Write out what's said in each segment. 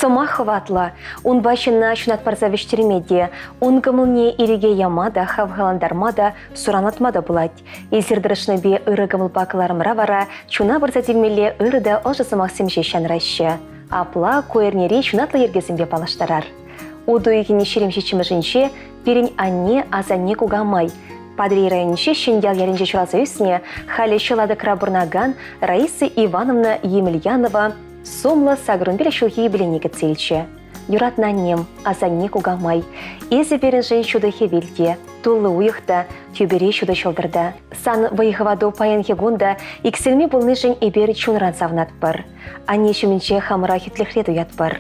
Сома хватла, он башына шунат парза вештермеде, он гамылне ириге ямада, хавгаландармада, суранатмада булать. Изердірішні бе ыры гамылбакыларым равара, чуна барза демеле ырыда ожы самақсым жешен райшы. Апла коернери чунатлы ергесімбе палаштарар. Уду егіне шерем шечімі перень анне азанне кугамай. Падри районче шендял яринче чуразы үсіне, халі шылады крабурнаган Раиса Ивановна Емельянова сомла сагрунбелі шулхи біленеге цельче. Юратна нем, азанне кугамай. Езі берін жын шуды хевелде, тулы уйықта, тюбере шуды шылдырда. Сан вайхываду паян хегунда, икселме болны жын ебер чунран савнат бар. Анне шуменче хамыра хитлехреду ят бар.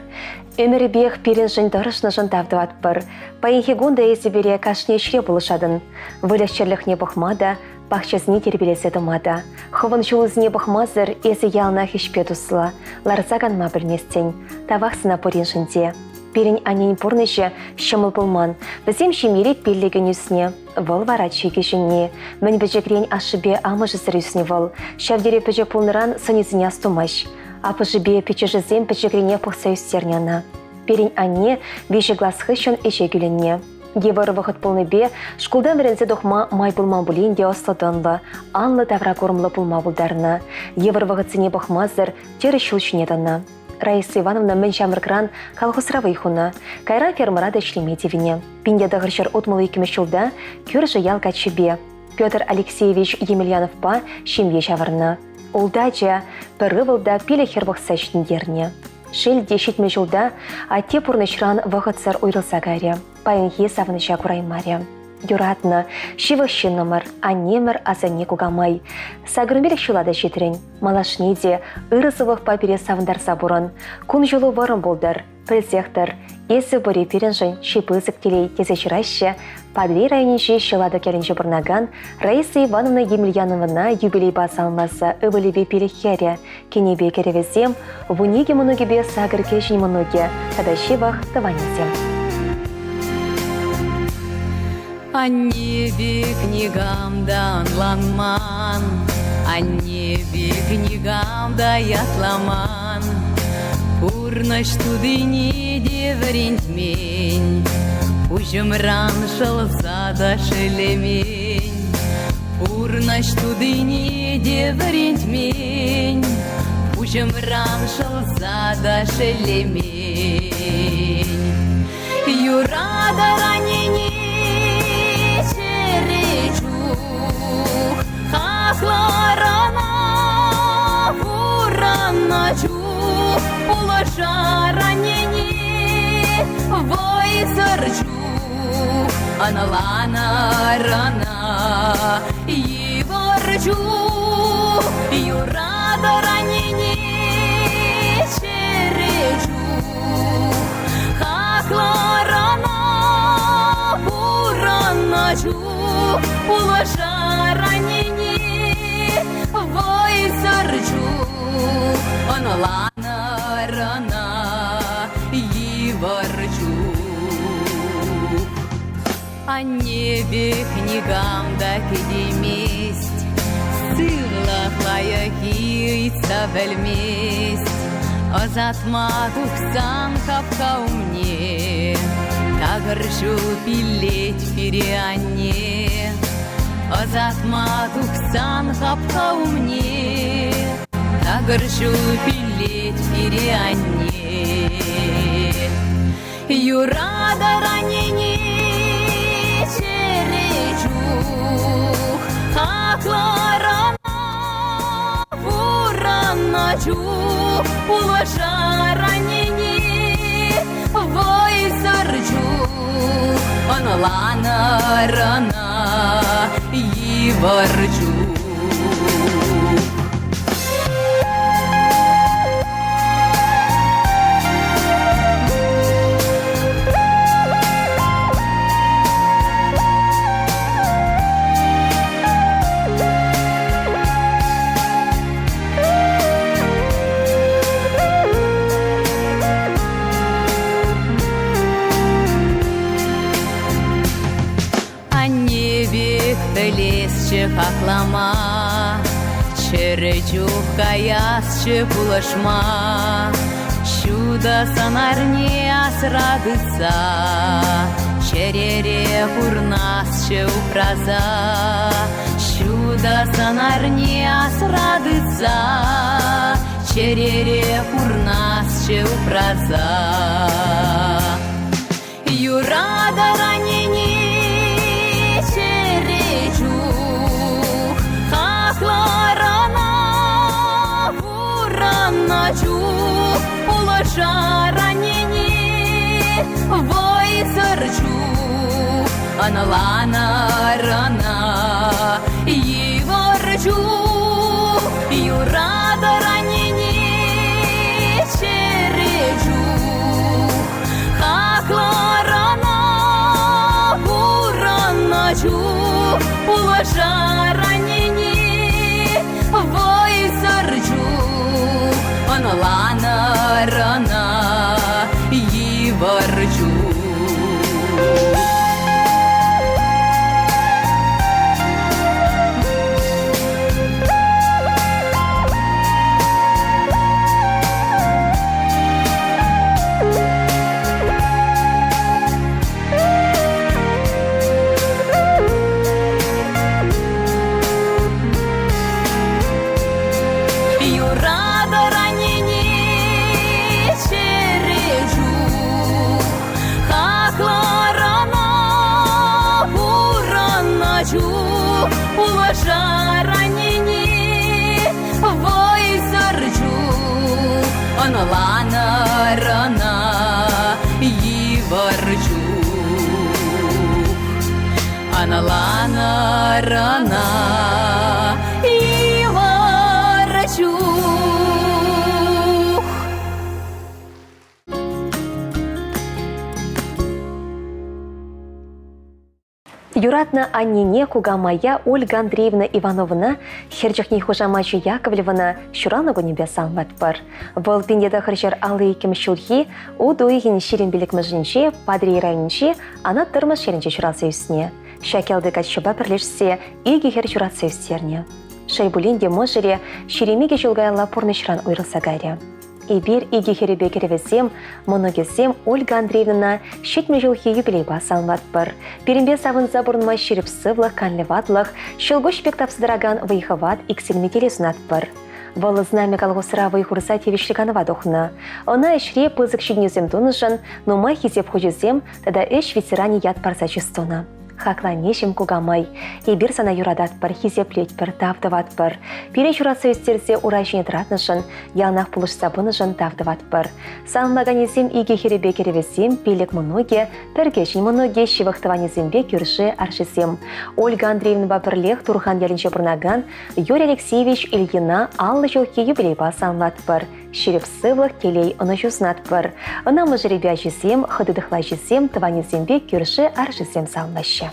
Өмірі бех перін жын дұрышны жын тавдыват бар. Паян хегунда езі бере кашне шре болышадын. Вылашчерліхне бұхмада, бақчазіне тербелесе дымада. Хывын жуызіне бұхмазыр, езі ялна хешпе тұсыла. Ларзаган ма білместен, тавақсына порен жынде. Перін анен порнышы шымыл болман. Бізем шемерет беллеген үсіне. Выл вара чеге жынне. Мін біжігрен ашыбе амы жысыр үсіне выл. Шавдере біжі пулныран сынезіне астумаш. Апы жыбе печі жызем біжігрене пұқса үстернена. Перін ане бежі гласхы шын эше гүленне. Евары вақыт полны бе, шкулдан верензе дохма май пулма булен де осладанлы, анлы давра кормлы пулма булдарына. Евары вақыт сіне бақмазыр, тері шулчыне дана. Раиса Ивановна мен жамыркран колхозравый хуна, кайра фермара да шлемедевіне. Пинде дағыршыр отмылы екімі шулда, көржі ялка чебе. Петр Алексеевич Емельянов па шемье жаварна. Олдача, пірі вылда пелі хербақ сәчтіндеріне. Шелде шетме жылда, ате пұрнышран вағытсар ойрылса гәрі. Паянхе савыныша кураймаря. Юратна, шивықшы номер, анемір азане кугамай. Сагырмелік шулада жетірін. Малашнеде, ырысывық папере савындарса бұрын. Күн жолы варым болдар, пілзектір. Есі бұре перенжін шипызық телей тезешірайшы. Падри районенше шылады кәрінжі бұрнаган Раиса Ивановна Емельяновна юбилей басалмасы өвілебе пелехере. Кенебе керевезем, вунеге мұнугебе сагыр кешін мұнуге. Тада шивақ таванезем. О небе книгам да анланман, о небе книгам да ятламан. Пурнаш тудыне деврентмень, ужымран шылса да шелемень. Пурнаш тудыне деврентмень, ужымран шылса да шелемень. Юрада ранене Хахларана вураначу, улаша ранение, войсарчу, аналана рана, и ворчу, юрада ранение, черечу, хахларана вураначу, улаша ранение, войсарчу, аналана рана, и ворчу. О небе книгам да кедеместь, сыллахлая хийца вельместь, озатма тухсан капка умне, тагыршу пилеть переанне. Озатма тухсан капка умне, тагыршу пилеть переанне. Юрада ранене черечу, хакларана вураначу, улаша ранене, войсарчу, аналана рана, и ворчу. Лесче хаклама, черечух каясче пулашма, чудо санарне асрадыца, черере курнас чеупраза, чудо санарне асрадыца, черере курнас чеупраза. Юрада ранени черечух, хахларана вураначух, улаша ранени войсарчух, аналана рана yivarчух, юрада ранени черечух, хахларана вураначух, улаша ранени войсарчух, аналана рана yivarчух. Улаша ранени войсарчух, аналана рана yivarчух, аналана рана yivarчух. Юратна Аннине Кугамая Ольга Андреевна Ивановна, Херчахни Хужамачи Яковлевна, Шуралагу небесам ватпар. Вол пиндеда хрщар алы кем шурхи, у дуигин ширин билик мажинче, падри райнче, ана тырмас ширинче шурасы үсне. Шакелды качшоба перлешсе, иги хер шурасы үстерне. Шайбулинде можере, ширимеге жулгайла порны шран уйрылса гаря. Ибир иги херебе керевесем, моногесем Ольга Андреевна щетме жылхи юбилей басалын ватпар. Перембе савын забурнма ширіп сывлық, канлеватлық, шылгош пектапсыдраган выйхават иксилме телесун атпар. Валы знамя калгосыра выйхурса тевишлиганова дохна. Она эшре пызык щиднюзем тунышын, но май хизеп хужезем, тада эш ветеране яд парса чистона. Хакла нешим кугамай, и бир сана юрадат пар, хизеплеть пар, тавдават пар. Пире чурасы өстерсе урайшын тратнышын, ялнах пулыш сабынышын тавдават пар. Салмаганезем иге херебе керевесем, пилек многие, пергешін многие, шивахтаванезембе кюрши аршисем. Ольга Андреевна бапырлех турхан ялинче бурнаган, Юрий Алексеевич Ильина аллы жылки юбилей басалмат пар. Ширіп сывлық келей оны жүзнат пар. Она мыжыребя жесем, хыдыдықла жесем, таванезембе кюрши аршисем салмашы.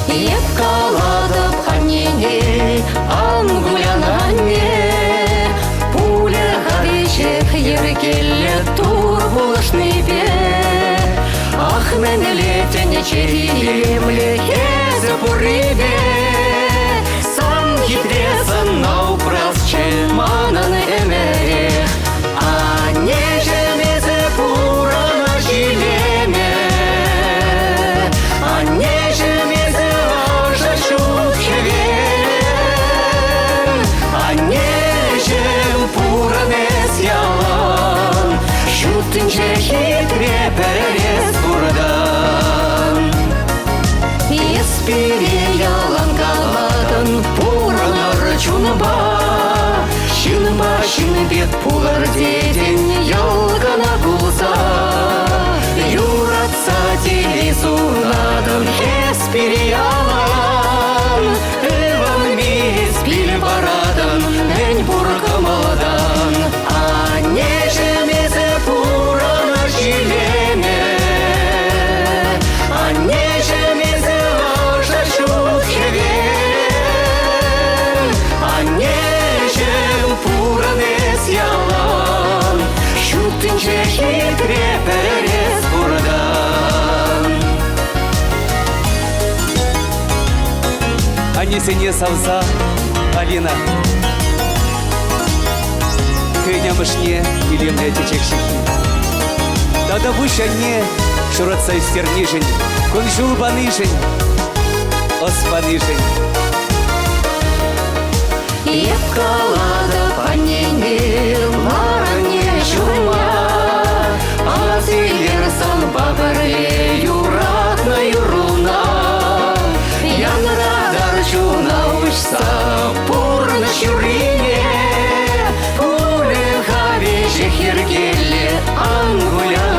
Епкаладып ханнене, ангулянанне, пуля хадешек еркелле тур булышны бе. Ах, мәнеле тәне чериемле хезе бурыбе, сан хитресан наупрасче манан эмерех, а нежемезе пурана жилеме, а нежемезе Шутынче хитре перес бурдан, Еспире ялан каладан пуранар чунба, Шынбет пулар деден ялгана булса, Юратса телесунадан еспире ялан, Эван мис пил барадан, мен буркамадан, а нежемезе пурана жилеме, а нежемезе важа чухевен, а нежем пуранес ялан, шутынче хитре перес бурдан. Анесене савса Алина. Кайнямышне илемле течексихи. Тада бушанне шуратса истернижень, конжул баныжень, оспаныжень. Епкалада панене маране чума, Азилер сан бабыре юратна юруна. Янрадар чуна ушса пурна шурине, пуле хавиже хиргеле ангуляне.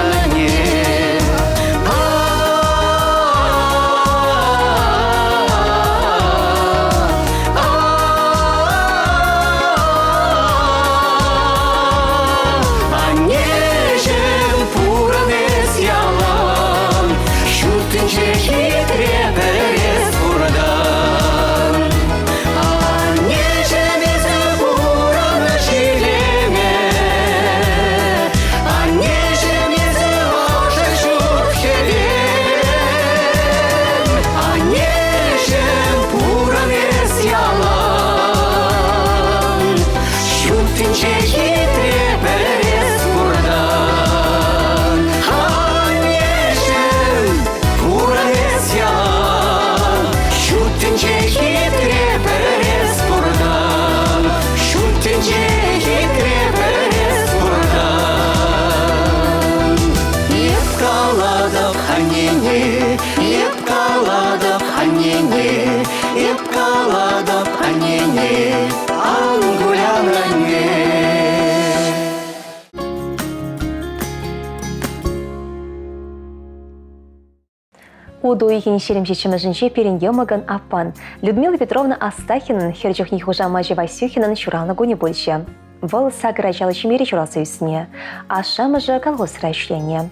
Уду ихин шеремшечімізінше перенге маған аппан. Людмила Петровна Астахинын херчухни хужа Мажи Васюхинын шураны гуне больше. Вол сагыр ачалы чимери чурасы үсіне. Ашамыжы колхозра ішлене.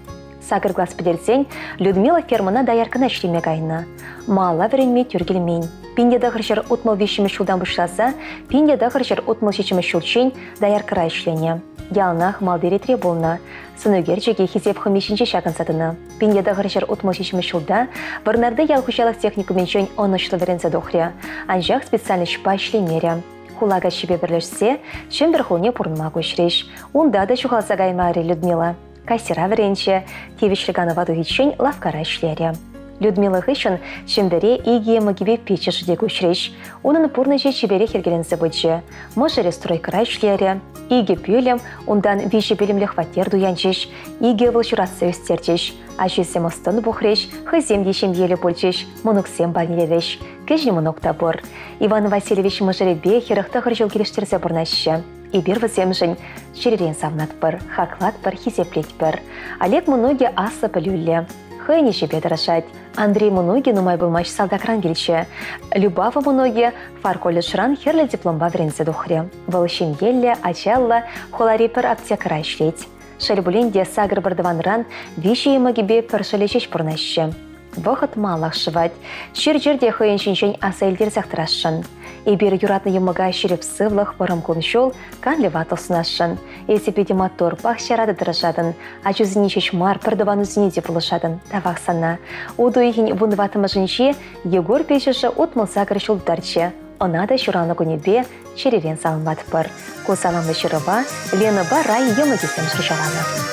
Сагыр глаз педерсен Людмила фермана даяркына ішлеме гайна. Мала веренме тюргелмейн. Пинде дағыршыр утмал вешімі шулдан бұшласа, пинде дағыршыр утмал шечімі шулчен даяркыра ішлене. Ялнах малдері требулна. Сынугер жеге хизеп хымешінше шагын сатыны. Пинде дағыршыр утмал шечімі шулда, варнарды ялхушалық техникумен жөн онышлы верензе дохря. Анжақ специальный шпа ішлемере. Хулага шебе бірлешсе, чем верхуне пурнма көшіреш. Унда да шухалса гаймари Людмила. Кассира веренче, тевишліганы ваду хичен лавкара ішлере. Людмила хышын чембере иге магибе печешіде көшіреш. Унын пурныче чебере хергеленсе бөтче. Можере стройкара ішлере. Иге пюлем, ундан виші білімлі хватер дуянчеш. Иге вылшурасы өстертеш. Ажесе мостын бұхреш, хызем дешем елі бөлчеш, мұнықсем банилереш. Кежі мұнық табыр. Иван Васильевич мұжыребе херіқті ғыржыл келіштерзе бұрнашы. Ибір віземжін черерен савнат бір, хаклат бір, хизеплет бір. Олег мұноге асы білулі. Хыйне жебе дырашать. Андрей мұноге нумай бұлмаш салдакран келче. Любава мұноге фарколі шыран херлі дипломба верензе дұхре. Вылышын елі, ачалла, холари пір аптекара ішлет. Шальбуленде сагыр бардыванран виші емагебе піршілешеш бұрнашы. Вақыт малақ шывать. Шыр-жерде хыйыншыншын аса елдер зақтырашын. Ибір юратны емага шереп сывлық бұрым коншол канлі ватылсынашын. Есепеде мотор пақшарады дырышадын. Ачузыне шешмар пірдыван үзіне де бұлышадын. Тавақсана. Уду ехін вұнватымышынше Егор пешіші отмылса кіршілдарчы. Она да шураны күнебе черерен салынбат бір. Косаламы шырыва Лена Барай емагесем шыршаланы.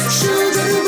Шагар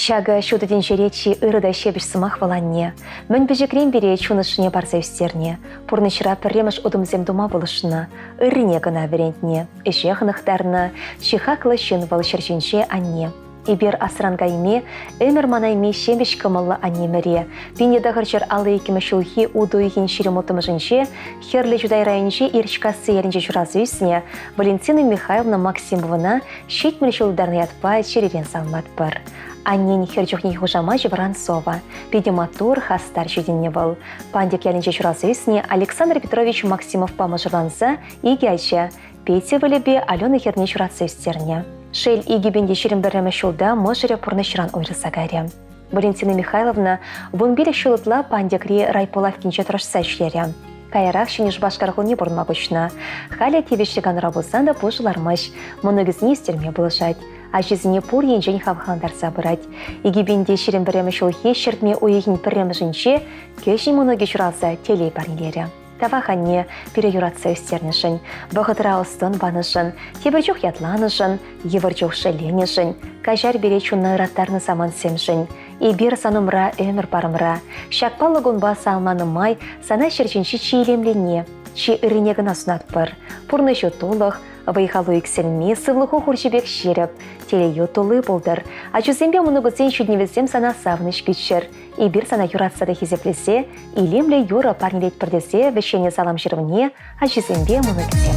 Шага шудыден жеречи ырыда шебіш сымақ валанне. Мін біжікрен бере чунышыне барса үстерне. Пурнышыра пірреміш удымзем дума болышына. Ырыне гына верентне. Эше хынықтарына. Чиха кылышын вал шерченше анне. Ибер асранга име, өмір мана име шембеш кымылы аннемере. Пине дағырчар алы екімі шулхи уду егін шеремотымыжынше, херлі жудай районже ирчкасы ерінже журазы үсіне, Валентина Михайловна Максимовна шетміл шулдарны ятпай черерен салмат бір. Аннен херчухне хужама Воронцова, педиматур хастар жеденне был. Пандик ялінже журазы үсіне Александр Петрович Максимов памыжырланса, игяче, Петя вылебе Алена херне журазы үстерне. Шель игибенде шеремберреме шулда можыре пурнышран ойрыса гаре. Валентина Михайловна вунбеле шулытла пандекри райполавкинче трошса шлере. Кайрах шинеш башкархуне бурнмагучна. Халя тевештеган рабусанда пожылармыш, моногизне истерме булышать. А жизне пур енжен хавхандар забырать. Игибенде шеремберреме шулхе шертме уегин пірремжінче, кешін моноги шуралса телей парнелере. Таваханне переюратса үстернішін, бұғытыра ұстын банышын, тебірчух ятланышын, евірчух шеленішін, кажар бере чунны раттарны саман семшін, и бир санымра өмір парымра, шакпалы гунба салманы май сана шерченші чийлемленне, чи ырынегіна сунат бір, пурны жотулық, Вайхалу икселме сывлыху хурчебек шереп, теле йотулы болдыр, а чузембе мұнығызен шүдневізем сана савныш күтшір. И бир сана юратсада хизеплесе, илемле юра парнелет бірдесе, вешене салам жырвне, а чузембе мұнығызем.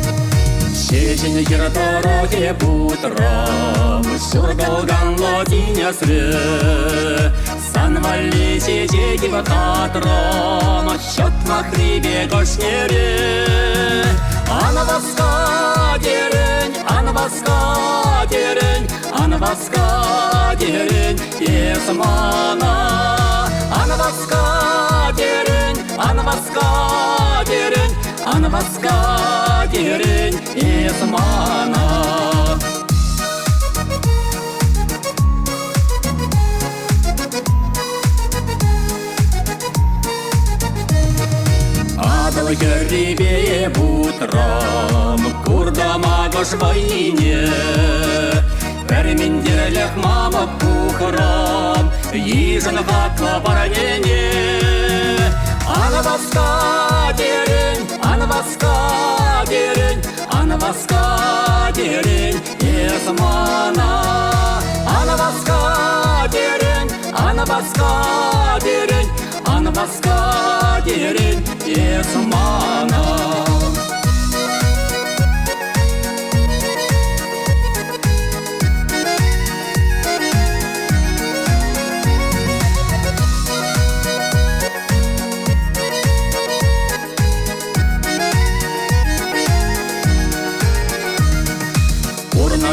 Шешіне кері дороге бутрам, шургалган лодиня сры, санвали чечеки вакатрам, счет на хлебе гошнере. Ана басқа дерін, ана басқа дерін, ана басқа дерін, есмана. Ана басқа дерін, ана басқа дерін, ана басқа дерін, есмана. Адыл көрребе бутрам, курдама гош войне, Пәрменделік мамы пухрам, ежін қатла баранене. Ана басқа дерін, ана басқа дерін, ана басқа дерін, есмана. Ана басқа дерін, ана басқа дерін, ана басқа дерін, есмана.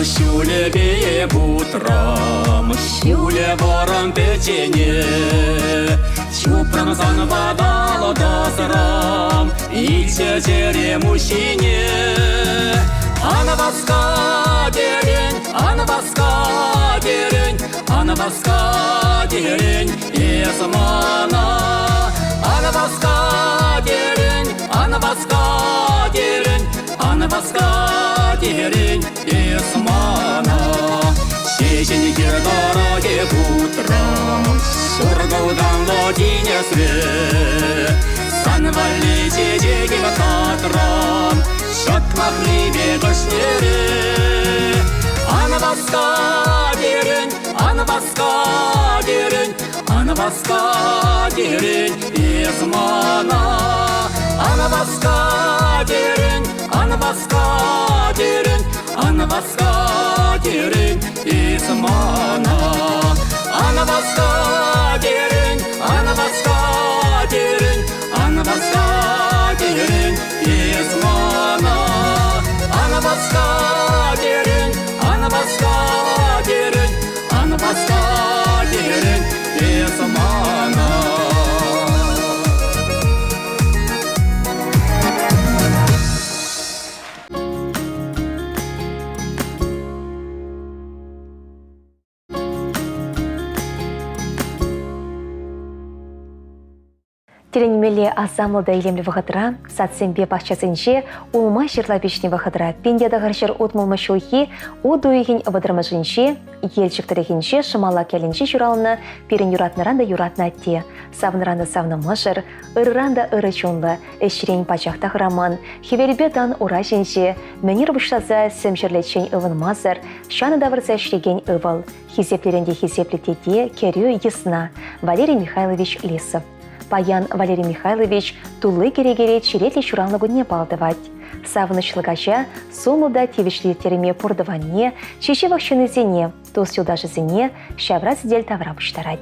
Шулебе бутрам, шуле ворон печене, чупрам сан вадало досрам, иксе чере мужчине. Ана басқа дерен, ана басқа дерен, ана басқа дерен, есмана. Ана басқа дерен, ана басқа дерен, ана басқа дерен, есмана. Шешіне кер дороге бутрам, шургалдан лодиня све, санвали чечеки вакатрам, счет на хлебе гошнере. Ана басқа дерен, ана басқа дерен, ана басқа дерен, есмана. Ана басқа дерен, ана басқа дерен, ана басқа дерен, есмана. Ана басқа дерен, ана басқа дерен, ана басқа дерен, есмана. Ана басқа дерен, ана басқа дерен, ана басқа дерен, есмана. Теленмеле азамлда илемлі вғыдыра, сатсембе бақчасынше улма жерлабешіне вғыдыра, пендеда ғыршыр отмылмы шулхи, удуйгін вғыдырмышынше, елчіктірігінше, шымала кәлінше жүралына, перін юратныранда юратна те, савныранда савны мұшыр, ырыранда ыры чонлы, әшірен пачақтақ роман, хевелбетан ура женше, мәнер бұштаза сәмшірлетшен ывын мазыр, шаны давырса шлеген ывыл, хизеплерінде хизеплетеде керю есна, Валерий Михайлович Лисов. Паян Валерий Михайлович тулы керегере черетлі шуралығыне балдывать. Савынышлығача сомылда тевішлертеріме пұрдыванне, шешевақ шынызене, тос юдажызене, шавра сидель тавра бұштарать.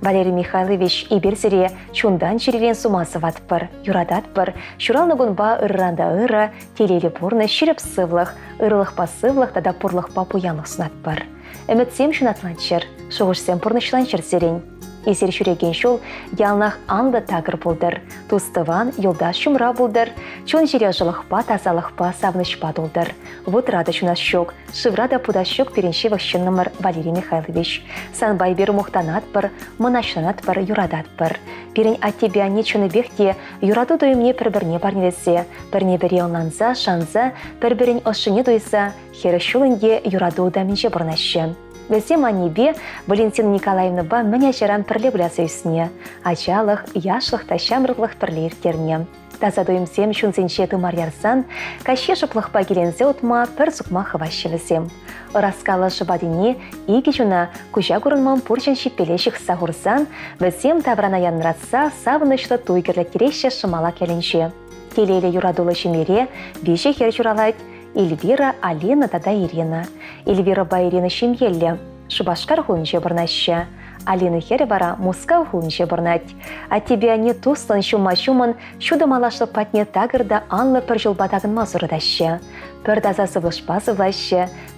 Валерий Михайлович иберзере чундан черерен сумасы ватпыр, юрадатпыр, шуралығын ба ырранда ыры, телелі бұрны шеріп сывлық, ырылық па сывлық, тада пұрлық па пуянлық сунатпыр. Үмітсем шунатланчыр, шоғышсем пұрнышланчыр зерен. Есер шүреген шол ялнақ аңды тағыр болдыр. Тустыван елдаш шумра болдыр. Чон жере жылықпа, тазалықпа, савнышпа долдыр. Вот рада шунас шок, шыврада пуда шок перенше вақшын номер Валерий Михайлович. Санбай беру мұқтанат бір, мұнашланат бір, юрадат бір. Перен от тебя нечуны бехте, юраду дойымне бір-бірне барнелесе. Бірне бере онланза, шанза, бір-бірін ошыне дойса, хері шулынде юраду даминже бұрнашы. Весем аннебе Валентина Николаевна ба мәне жарам пірле білясы үсіне. Ачалық, яшлық та шамрықлық пірле ертерне. Таза дойымсем шунзенше тымар ярсан, каще шыплықпа келензе отма пір сұқма хывашшевізем. Раскалы шыбадине иге жуна күжа көрінман пұрчын шипелешік сағырсан, весем таврана янратса савынышлы туйгерлі кереші шымала келенше. Телелі юрадулы жемере бейше хер журалайд. Эльвира, Алена, тада Ирина. Эльвира ба Ирина шемелле, Шубашкар хунче бұрнаща. Алена хері бара Москва хунче бұрнать. А тебе не туслан шума-шуман, шуды малашлы патне тағырда анлы пір жыл батағын мазырыдаща. Пір дазасы вұшпазы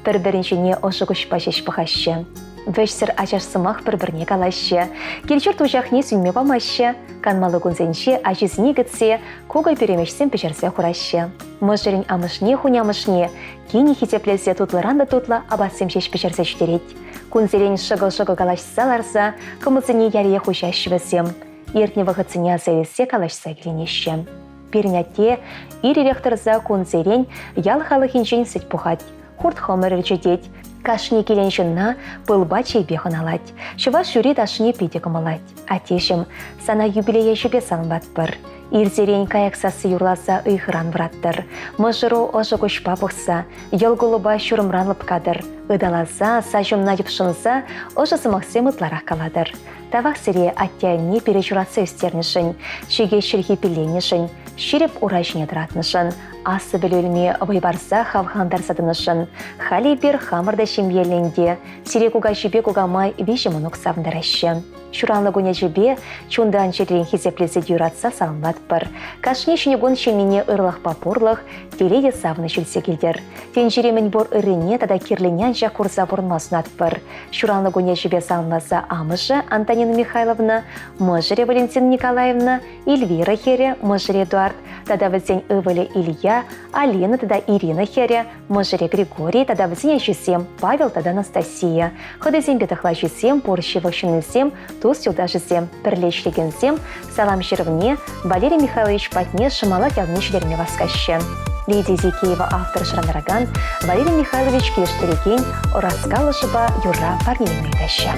бір-біріншіне ошы күшпа шешпіғаща. Вешсір ачашсымақ бір-бірне калашы. Келчір тұжақне сүнме бамашы. Канмалы күнзенше ажизіне гітсе, көгай перемешсен пешерсе құрашы. Мұжырын амышне хунямышне, кені хитеплесе тутлыранда тутла абасым шеш пешерсе жүтерет. Күнзерен шығыл-шығы калашса ларса, кымызыне ярие хушашы бізем. Ертне вағыцыне азайлесе калашса келенеші. Перінәтте, ири ректорза күнзерен ял халықыншын сүт пұхат. Хурт хомыр үрчедет. Кашни келеншінна пылба чейбе қыналать. Шыва шүре дашыне пейде кымалать. Атешім, сана юбилея жібе салынбат бір. Ирзерен каяксасы юрласа ұйғыран враттыр. Мұжыру ожы көшпа бұқса, елгулыба шүрімранлып кадыр. Ыдаласа, сажымна юпшынса, ожы сымақсем ұтларақ каладыр. Тавақ сире аттяйне пережуратсы өстернішін, шеге шірхи пиленішін, шеріп уражіне дыратнышын, асы білөлме вайбарса хавхандар садынышын, хали бір хамырда шембелінде, сире куга жібе кугамай вежімінік савындарашы. Шуранлы гуне жібе, чундан жерден хизеплесі дюратса салынбат бір. Кашнешіне гон шелмене ырлық папурлық, теледе савыны жүлсе келдер. Тен жеремін бор ырыне тада кирленян жа курса бұрынмасынат бір. Шуранлы гуне жібе салынласа амышы Антонина Михайловна, Можыре Валентина Николаевна, Эльвира хере, Можыре Эдуард, тада візен ывылі Илья, Алена тада Ирина хере, Можыре Григорий, тада візен жүсем, Павел тада Анастасия. Хыдызен бетіқла жүсем, порши вақшынызем, тус юлда жүсем, бірлешлегензем, салам жырывне, Валерий Михайлович патне шымала кәліне жүлеріне васкашы. Лидия Зикеева автор Шранараган, Валерий Михайлович кештіреген, Ораскалы жыба юра парнеліне даща.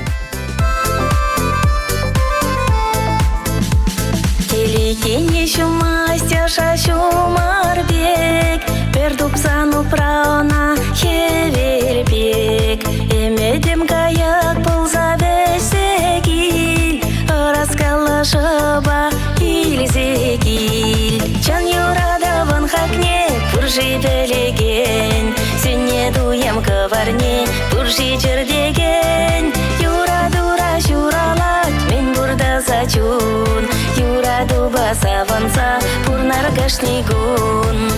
Телекене шумастяша шумарбек, пердупсану прауна хевелбек. Эмедем каяк пылза весегил, раскала шаба илзегил. Чан юрадаван хакне пуржи белеген, сенне дуем каварне пуржи чердеген. Юрадура шуралат мен бурда зачун, юраду басаванса пурнар кашнигун.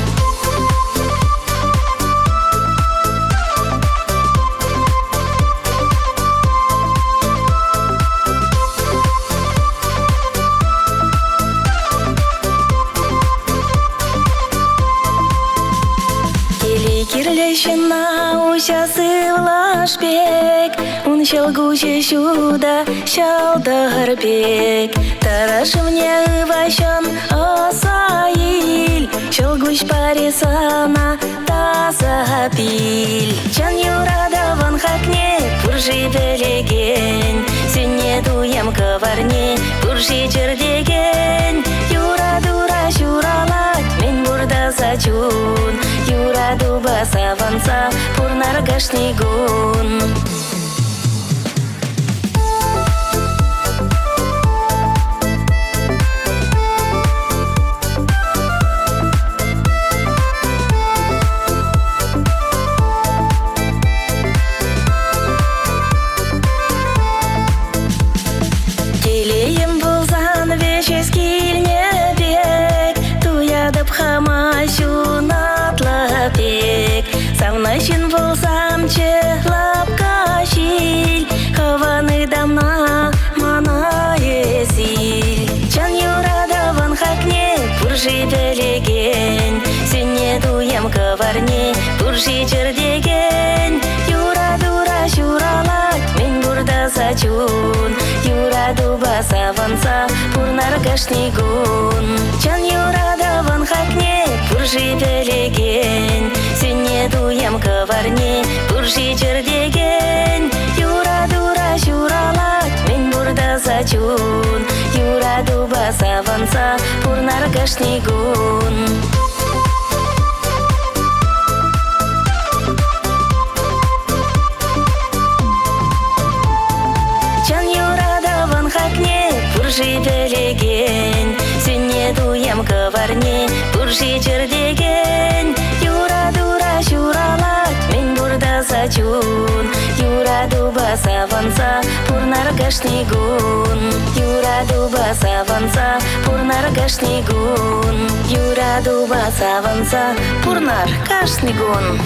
Кирлещина ушасы влашбек, он щелгуче шуда щалдарбек. Тарашы мне ыващан осаил, щелгуч парисана таза пиль. Чан юрадаван хакне пуржи белеген, сенне дуям каварне пуржи жердеген. Юра-дура шуралат, мен бурда зачун, юра-дуба саванса пурнар гашнигун. Савнашин болсам чехлап кашил, хаваны дамна мана есил. Чан юрадаван хакне пуржи белеген, сенне дуям каварне пуржи жердеген. Юра-дура шуралат, мен бурда зачун, юра-дуба саванса пурнар гашнигун. Чан юрадаван хакне пуржи белеген, сенне дуям каварне пуржи жердеген. Юра-дура шуралат, мен бурда зачун, юра-дуба саванса пурнар гашнигун. Чан юрадаван хакне пуржи белеген, сенне дуям каварне пуржи жердеген. Юра-дура шуралат, мен бурда зачун, юра-дуба саванса пурнар гашнигун. Юра-дуба саванса пурнар гашнигун. Юра-дуба саванса пурнар гашнигун.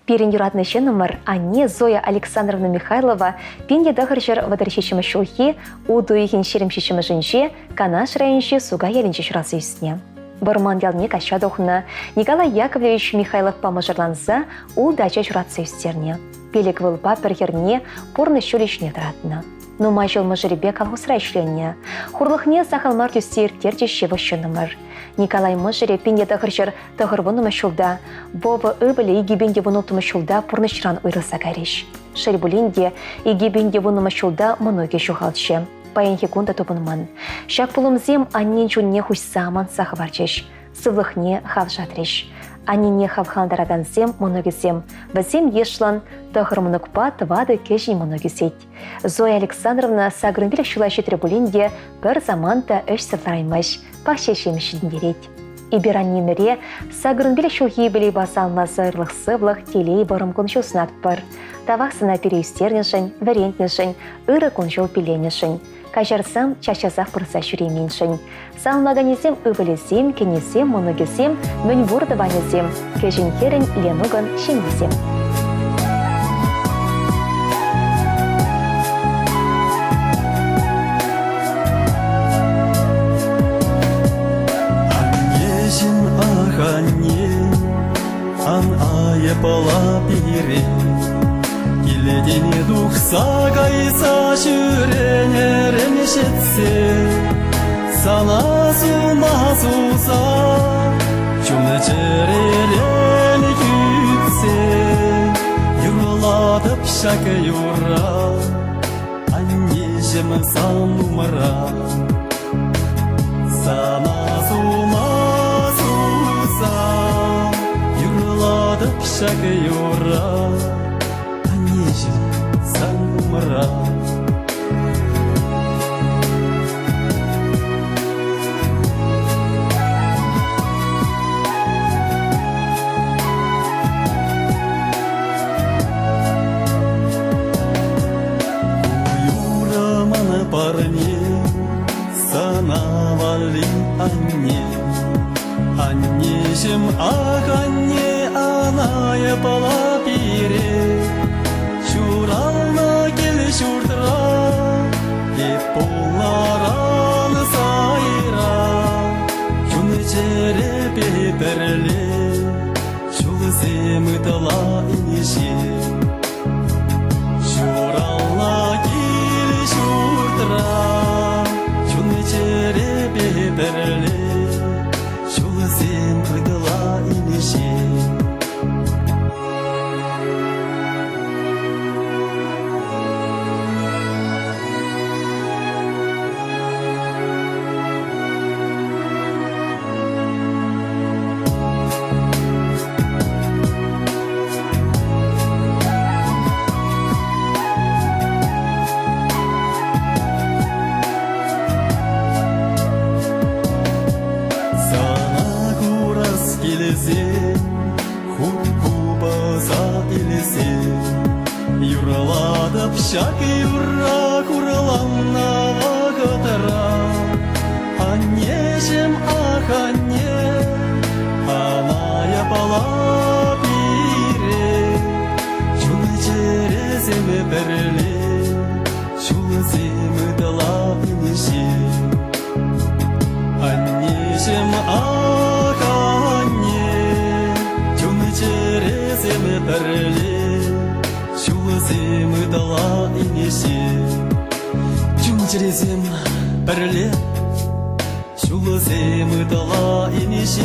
Пирин юратнышы номер Анне Зоя Александровна Михайлова пинде дағыржыр вадаршешімі шулхи, удуихин шеремшешімі жынше, канаш райынше суга елінше шырасы үстіне. Бұрман ялне кашадоқны Николай Яковлевич Михайлов памажырланса, у дача жыратсы үстерне. Пелек вылпа пірхерне порны шөлешіне тұратыны. Нумай жыл мұжыребе колхозра ішленне. Хурлықне сақалмар түстер тердеші вұшы номер. Николай Мыжыре пенде тағыржыр тағырвынымы шулда, бобы өбілі егебенде вұнутымы шулда пұрнышыран ұйрылса кәреш. Шәрбулінде егебенде вұнымы шулда мұноге жуғалшы. Паянхи кунда топынман. Шак пулымзем аннен жүнне хұшсаман сақыварчеш. Сывлықне хав жатреш. Аннене хавхандарагансем мұногесем. Бізем ешлан тағырмынықпа тывады кеші мұногесет. Зоя Александровна сағырынбелік шулайшы трибулінде бір заманда үш сылараймаш. Пахшешемішін дерет. Ибераннемере сағырынбелік шулхи білей басалмасы ырлық сывлық телей бұрым күншілсін атпыр. Тавақсына переюстернешін, варентнешін, ұры күншіл пеленешін. Кажарсам чашазақ пырса жүременшін. Салмаганезем өвілесем, кенесем, мұнығесем, мөн бұрдыванезем, кежін керін ленуган шеңесем. Епала пире, келедене дұқса қайса жүренерін жетсе, сана сумасуса, жүмі жерелен күтсе, юрладып шәкі юра, аннежімі салмыра, сана сумасуса, шәкі юра, анежім саңмыра. Юраманы парне, санавали анне, аннежім ақ анне, Аная пала пире, шурална келе шуртра, еп болараны сай черезен, хуп кубаза илесен. Юраладып шак юра курланна вагытыра. Аннежем ах анне, аная бала бире. Чулы череземе берле, чулы земы дала инеше. Аннежем ах анне, чулы череземе берле, чулы земы дала инеше. Чулы череземе берле, чулы земы дала инеше.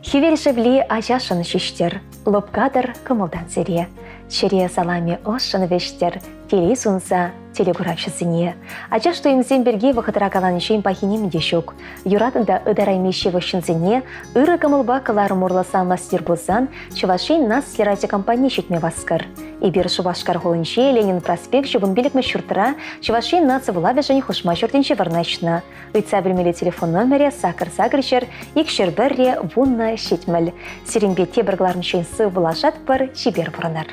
Хивель шевли ажашын шиштер, лопкадыр кымылдан сере. Чере салами ошын вештер, теле сунса, телеграфшысыне. Ажаш туимзен берге вахытыра каланышын пахинем дешук. Юратында ыдараймеші вышынзене, ыры кымылба кылар мурласан мастер болсан, чувашин нас слерайте компания шетме васкар. Ибир шувашкар холынче Ленин проспект жугын билік мүшүртыра, чувашин насы вылаве және хушма жүрденче варначна. Ыйтса білмелі телефон номере сакыр-сагыршер, икшер бірре вунна шетміл. Сиренбе тебіргларын шенсы вылашат бір чибер бұрынар.